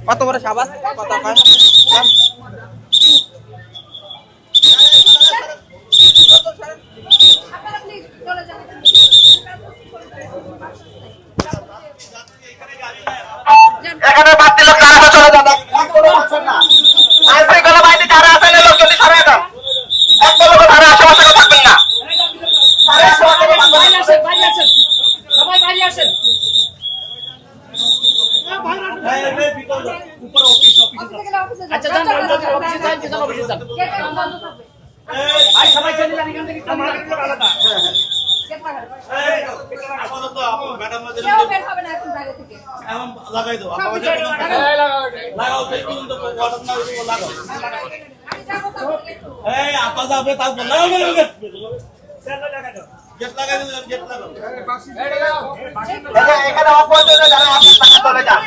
কত বড় সাবাস এখানে বাড়তি লোক যারা চলে যান আইনশৃঙ্খলা বাহিনী যারা আছেন লোক যদি সরে যান একটা লোক তারা আশেপাশে থাকবেন না সবাই বাইরে আসেন আচ্ছা যান অফিসে যান অফিসে যান সবাই চলে যান এখান থেকে আলাদা লাগাই দাও লাগাও আপা যাবে তারপর লাগাও গেট লাগাই দিলাম গেট লাগাও এখানে অপরাধীরা যারা আছে তারা চলে যান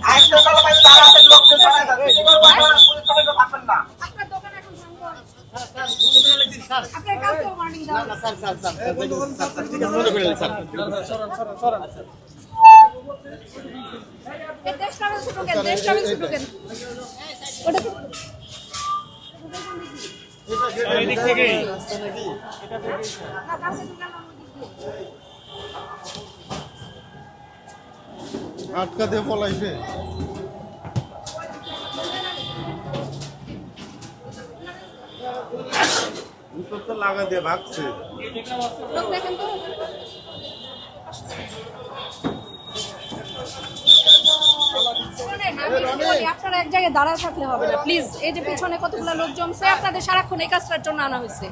আইনশৃঙ্খলা বাহিনী যারা আছেন লোকজন চলে যান পুলিশ কমিটি থাকবেন না আপনার দোকান এখন স্যার আপনার কালকে ওয়ার্নিং দাও না স্যার ঠিক আছে মনে করেন স্যার এই দেশ ট্রাভেল শুরু করেন ওটা এই দিক থেকে রাস্তা নাকি এটা থেকে না কালকে দোকান আটকা দিয়ে পলাইছে উত্তর তো লাগা দিয়ে ভাগছে লোক দেখেন তো আপনারা এক জায়গায় দাঁড়ায় থাকলে হবে না প্লিজ এই যে পিছনে কতগুলো লোক জমছে আপনাদের সারাক্ষণ এই কাজটার জন্য আনা হয়েছে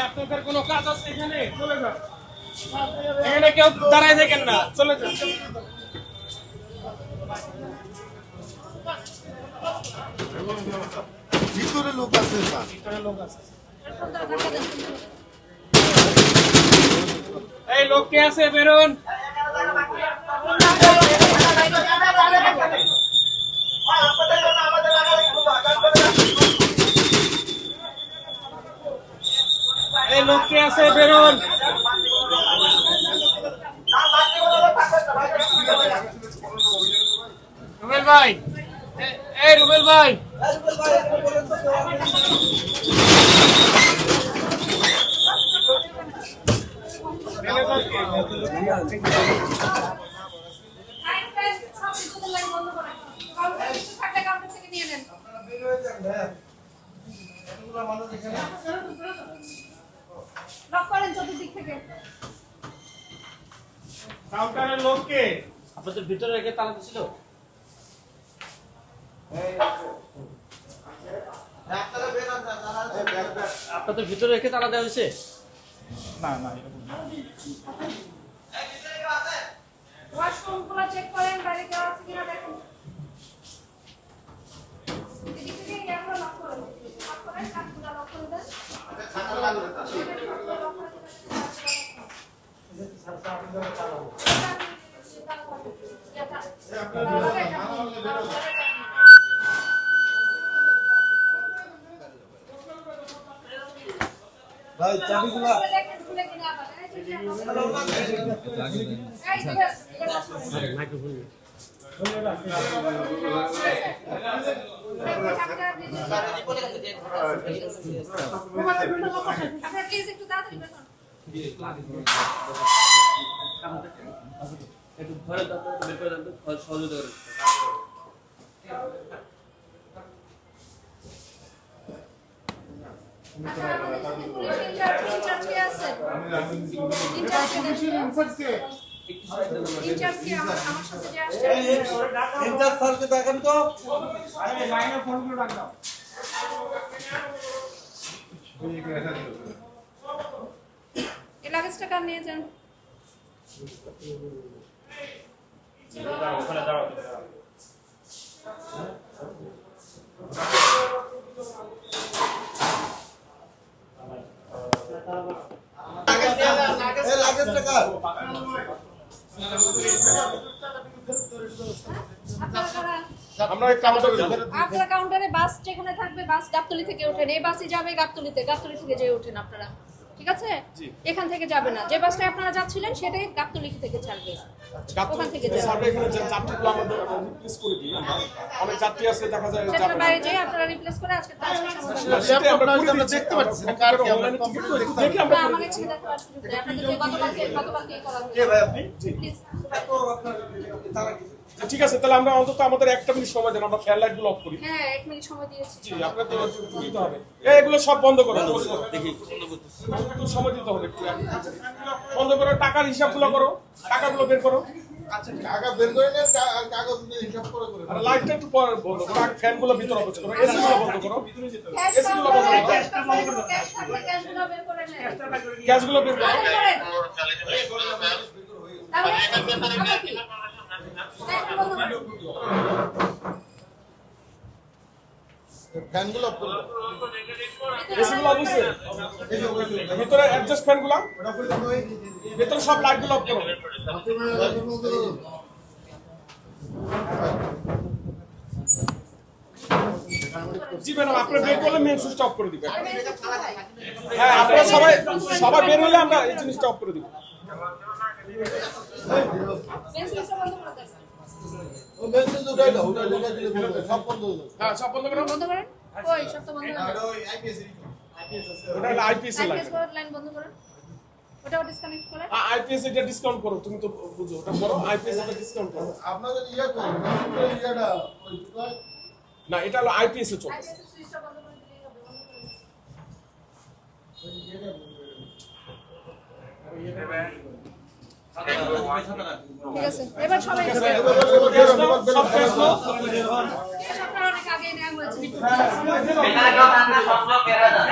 আপনাদের কোনো কাজ আছে এখানে চলে যান এখানে কেউ দাঁড়ায় থাকেন না চলে যান ভিতরে লোক আছে এই লোক কে আছে বেরোন এই লোক কে আছে বেরোন রুবেল ভাই এই রুবেল ভাই কাউন্টারের লোককে আপনাদের ভিতরে রেখে তালা দিছিল আপনাদের ভিতরে রেখে তালা দেওয়া হয়েছে না না ওয়াশরুমগুলো চেক করেন বাইরে কেউ আছে কিনা দেখেন এদিক থেকে ক্যামেরা লক করে লক করেন কাজগুলো লক করে দেন ছাতা লাগবে ভাই চাবিগুলো খুলে কিনা আবার মাইক্রোফোন আপনারা প্লিজ একটু তাড়াতাড়ি বের করুন একটু ঘরে বের করে দেন তো সহযোগিতা করেন দেখেন তো লাগেজটা কার নিয়ে যান ওখানে দাঁড়াও আপনারা কাউন্টারে বাস যেখানে থাকবে, বাস গাবতলী থেকে ওঠেন, এই বাসই যাবে গাবতলীতে, গাবতলী থেকে যে ওঠেন আপনারা, ঠিক আছে? এখান থেকে যাবে না, যে বাসটা আপনারা যাচ্ছিলেন সেটাই গাবতলী থেকে ছাড়বে, ওখান থেকে যাবে। এখানে যে যাত্রীগুলো আমাদের রিপ্লেস করে দিই, অনেক যাত্রী আছে দেখা যায় সেটার বাইরে যেয়ে আপনারা রিপ্লেস করে আজকে আমরা দেখতে পাচ্ছি না কার কি অনলাইনে টিকিট করে দেখি আমরা আমার এখানে দেখতে পাচ্ছি আপনাদের যে গতকালকে করা হয়েছে। কে ভাই আপনি? প্লিজ ঠিক আছে, তাহলে আমরা অন্তত আমাদের 1 মিনিট সময় দেন, আমরা ফ্যান লাইট গুলো অফ করি। হ্যাঁ 1 মিনিট সময় দিয়েছি। জি, আপনাদের তো দিতে হবে। এগুলো সব বন্ধ করো, দেখি একটু সময় দিতে হবে, একটু বন্ধ করো, টাকার হিসাবগুলো করো, টাকাগুলো বের করো। টাকা বের করে নেন, কাগজ দিয়ে হিসাব করে করে। আর লাইটটা একটু পরে বন্ধ করো, আর ফ্যানগুলো ভিতরে অফ করো, এসি গুলো বন্ধ করো, এসি গুলো বন্ধ করো, ক্যাশ থাকলে ক্যাশগুলো বের করে নেন। গ্যাসগুলো বের করো। ফ্যানগুলো অফ করে দাও। এসি গুলো অবশ্যই ভিতরে অ্যাডজাস্ট ফ্যানগুলো, ভিতরে সব লাইটগুলো অফ করো। জি ম্যাডাম, আপনি বের করলে মেন সুইচটা অফ করে দিবেন। হ্যাঁ, আপনারা সবাই বের হলে আমরা এই জিনিসটা অফ করে দিব। ও মেসেজ উঠাই দাও, উঠাই দিলে বলবে সব বন্ধ হয়ে যাবে। হ্যাঁ, সব বন্ধ করো। বন্ধ করেন। ওই সব তো বন্ধ করেন। ওটা হলো আইপিএস এর লাইন। আইপিএস লাইন বন্ধ করেন। ওটাও ডিসকানেক্ট করেন। আইপিএস এটা ডিসকাউন্ট করো, তুমি তো বুঝো, ওটা করো, আইপিএস এটা ডিসকাউন্ট করো। আপনাদের করুন, ইয়াটা ওই না, এটা হলো আইপিএস এ চলছে। আইপিএস সুইচটা বন্ধ করে দিলেই হবে। বন্ধ করেন। ঠিক আছে, এবার সবাই সব গ্যাস দাও। আপনারা অনেক আগে নেওয়া হয়েছে। এখানে কেউ থাকবে না, সংযোগ বেরো যান।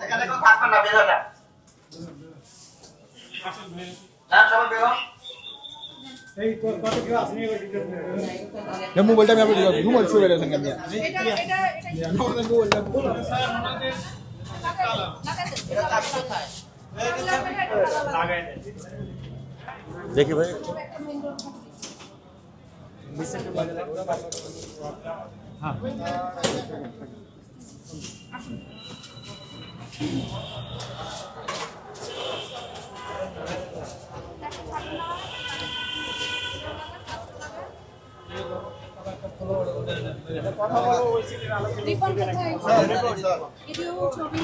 এখানে কেউ থাকবে না, বেরো যান। সবাই বেরো। মোবাইলটা আমি আপনি ঘুমাই শুয়ে গেছেন কেন? এটা দেখি ভাই রিপন কোথায়? ভিডিও ছবি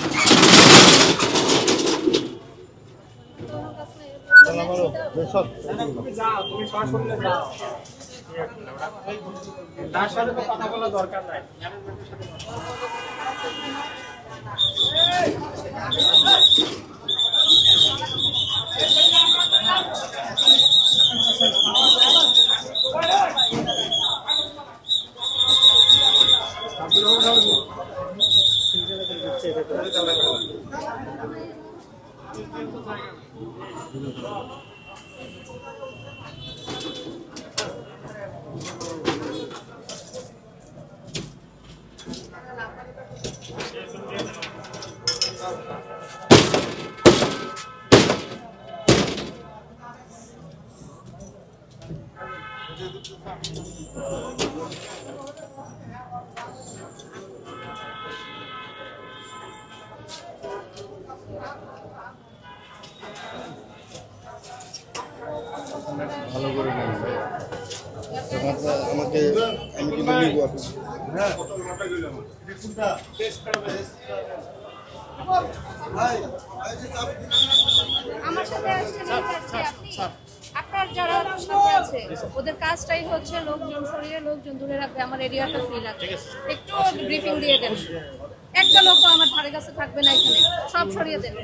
তার সাথে তো কথা বলা দরকার নাই। ভালো করে নেন ভাই। আমাকে আমি কিন্তু নিব আপনি। হ্যাঁ। আমার সাথে আসছেন এই কাজে আপনি আপনার যারা সাথে আছে ওদের কাজটাই হচ্ছে লোকজন সরিয়ে লোকজন দূরে রাখবে, আমার এরিয়াটা ফ্রি রাখবে। একটু ব্রিফিং দিয়ে দেন, একটা লোকও আমার ধারে কাছে থাকবে না, এখানে সব সরিয়ে দেন।